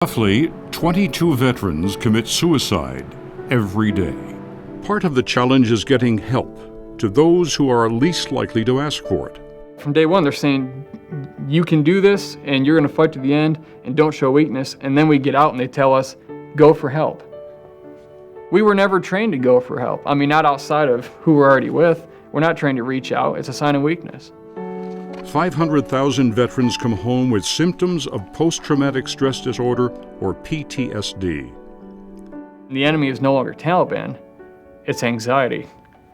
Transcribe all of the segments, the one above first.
Roughly 22 veterans commit suicide every day. Part of the challenge is getting help to those who are least likely to ask for it. From day one, they're saying, you can do this and you're gonna fight to the end and don't show weakness. And then we get out and they tell us, go for help. We were never trained to go for help. I mean, not outside of who we're already with. We're not trained to reach out. It's a sign of weakness. 500,000 veterans come home with symptoms of post-traumatic stress disorder, or PTSD. The enemy is no longer Taliban. It's anxiety,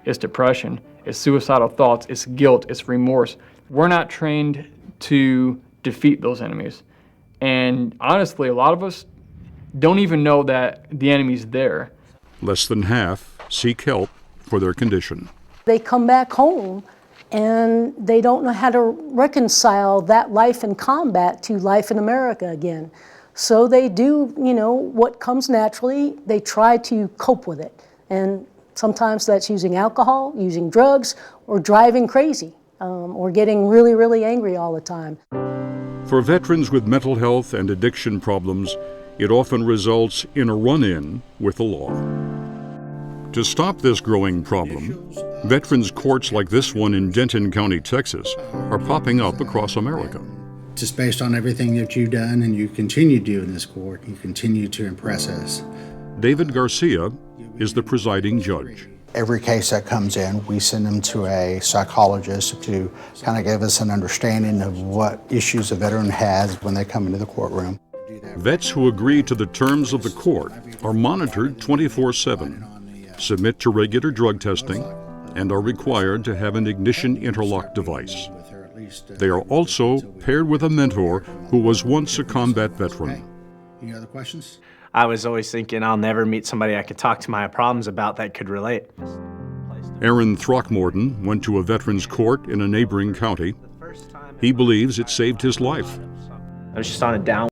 it's depression, it's suicidal thoughts, it's guilt, it's remorse. We're not trained to defeat those enemies. And honestly, a lot of us don't even know that the enemy's there. Less than half seek help for their condition. They come back home and they don't know how to reconcile that life in combat to life in America again. So they do, what comes naturally. They try to cope with it. And sometimes that's using alcohol, using drugs, or driving crazy, or getting really, really angry all the time. For veterans with mental health and addiction problems, it often results in a run-in with the law. To stop this growing problem, veterans courts like this one in Denton County, Texas, are popping up across America. Just based on everything that you've done and you continue to do in this court, you continue to impress us. David Garcia is the presiding judge. Every case that comes in, we send them to a psychologist to kind of give us an understanding of what issues a veteran has when they come into the courtroom. Vets who agree to the terms of the court are monitored 24/7, submit to regular drug testing, and are required to have an ignition interlock device. They are also paired with a mentor who was once a combat veteran. Any other questions? I was always thinking I'll never meet somebody I could talk to my problems about that could relate. Aaron Throckmorton went to a veterans court in a neighboring county. He believes it saved his life. I was just on a down